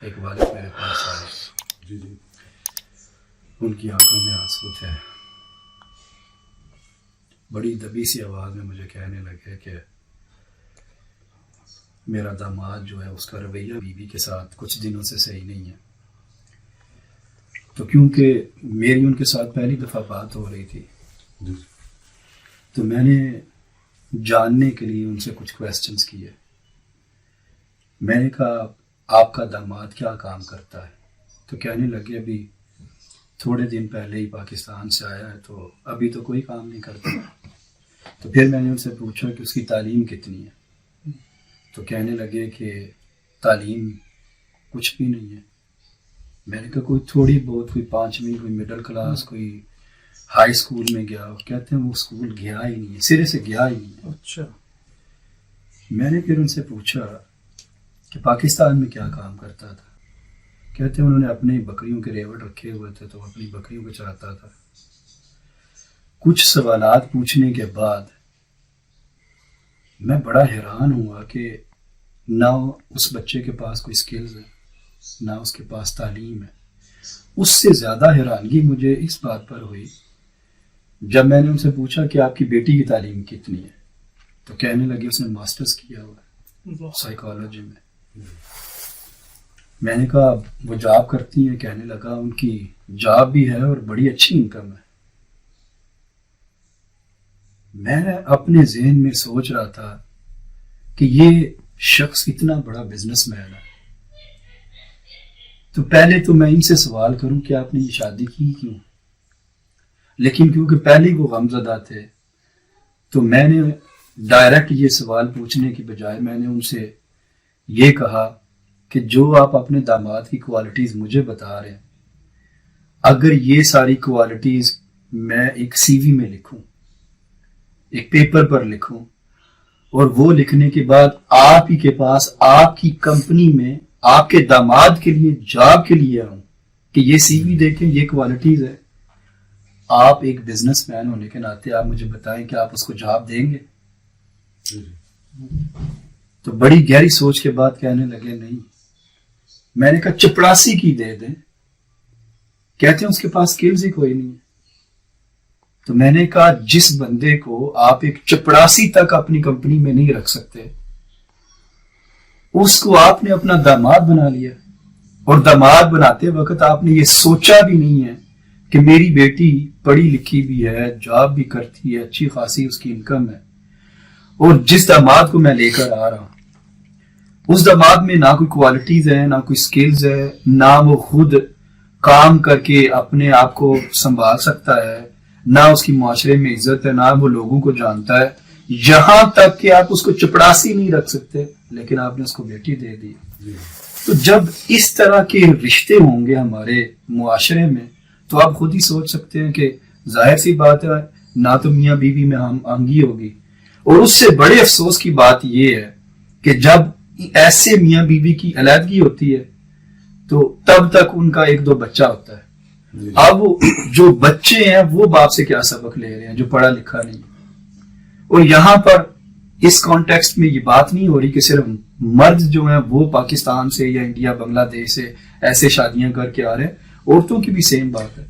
ایک والد میرے پاس آئے، جی جی ان کی آنکھوں میں آنسو تھے، بڑی دبی سی آواز میں مجھے کہنے لگے کہ میرا داماد جو ہے اس کا رویہ بیوی کے ساتھ کچھ دنوں سے صحیح نہیں ہے۔ تو کیونکہ میری ان کے ساتھ پہلی دفعہ بات ہو رہی تھی جی تو میں نے جاننے کے لیے ان سے کچھ کویسچنز کیے۔ میں نے کہا آپ کا داماد کیا کام کرتا ہے؟ تو کہنے لگے ابھی تھوڑے دن پہلے ہی پاکستان سے آیا ہے تو ابھی تو کوئی کام نہیں کرتا۔ تو پھر میں نے ان سے پوچھا کہ اس کی تعلیم کتنی ہے؟ تو کہنے لگے کہ تعلیم کچھ بھی نہیں ہے۔ میں نے کہا کوئی تھوڑی بہت، کوئی 5ویں، کوئی مڈل کلاس، کوئی ہائی اسکول میں گیا؟ کہتے ہیں وہ اسکول گیا ہی نہیں ہے، سرے سے گیا ہی نہیں ہے۔ اچھا، میں نے پھر ان سے پوچھا کہ پاکستان میں کیا کام کرتا تھا؟ کہتے ہیں انہوں نے اپنی بکریوں کے ریوڑ رکھے ہوئے تھے تو اپنی بکریوں کو چراتا تھا۔ کچھ سوالات پوچھنے کے بعد میں بڑا حیران ہوا کہ نہ اس بچے کے پاس کوئی سکلز ہے، نہ اس کے پاس تعلیم ہے۔ اس سے زیادہ حیرانگی مجھے اس بات پر ہوئی جب میں نے ان سے پوچھا کہ آپ کی بیٹی کی تعلیم کتنی ہے؟ تو کہنے لگے اس نے ماسٹرز کیا ہوا ہے سائیکالوجی میں۔ میں نے کہا وہ جاب کرتی ہیں؟ کہنے لگا ان کی جاب بھی ہے اور بڑی اچھی انکم ہے۔ میں اپنے ذہن میں سوچ رہا تھا کہ یہ شخص اتنا بڑا بزنس مین ہے، تو پہلے تو میں ان سے سوال کروں کہ آپ نے یہ شادی کی کیوں؟ لیکن کیونکہ پہلے وہ غمزدہ تھے تو میں نے ڈائریکٹ یہ سوال پوچھنے کی بجائے میں نے ان سے یہ کہا کہ جو آپ اپنے داماد کی کوالٹیز مجھے بتا رہے ہیں، اگر یہ ساری کوالٹیز میں ایک سی وی میں لکھوں، ایک پیپر پر لکھوں، اور وہ لکھنے کے بعد آپ ہی کے پاس آپ کی کمپنی میں آپ کے داماد کے لیے جاب کے لیے آؤں کہ یہ سی وی دیکھیں، یہ کوالٹیز ہے، آپ ایک بزنس مین ہونے کے ناطے آپ مجھے بتائیں کہ آپ اس کو جاب دیں گے؟ تو بڑی گہری سوچ کے بعد کہنے لگے نہیں۔ میں نے کہا چپڑاسی کی دے دیں؟ کہتے ہیں اس کے پاس سکلز ہی کوئی نہیں ہے۔ تو میں نے کہا جس بندے کو آپ ایک چپڑاسی تک اپنی کمپنی میں نہیں رکھ سکتے، اس کو آپ نے اپنا داماد بنا لیا، اور داماد بناتے وقت آپ نے یہ سوچا بھی نہیں ہے کہ میری بیٹی پڑھی لکھی بھی ہے، جاب بھی کرتی ہے، اچھی خاصی اس کی انکم ہے، اور جس داماد کو میں لے کر آ رہا ہوں اس داماد میں نہ کوئی کوالٹیز ہیں، نہ کوئی سکلز ہے، نہ وہ خود کام کر کے اپنے آپ کو سنبھال سکتا ہے، نہ اس کی معاشرے میں عزت ہے، نہ وہ لوگوں کو جانتا ہے، یہاں تک کہ آپ اس کو چپڑاسی نہیں رکھ سکتے، لیکن آپ نے اس کو بیٹی دے دی۔ تو جب اس طرح کے رشتے ہوں گے ہمارے معاشرے میں تو آپ خود ہی سوچ سکتے ہیں کہ ظاہر سی بات ہے نہ تو میاں بیوی میں ہم آہنگی ہوگی، اور اس سے بڑے افسوس کی بات یہ ہے کہ جب ایسے میاں بیوی کی علیحدگی ہوتی ہے تو تب تک ان کا 1-2 بچہ ہوتا ہے۔ اب جو بچے ہیں وہ باپ سے کیا سبق لے رہے ہیں جو پڑھا لکھا نہیں؟ اور یہاں پر اس کانٹیکسٹ میں یہ بات نہیں ہو رہی کہ صرف مرد جو ہیں وہ پاکستان سے یا انڈیا، بنگلہ دیش سے ایسے شادیاں کر کے آ رہے ہیں، عورتوں کی بھی سیم بات ہے۔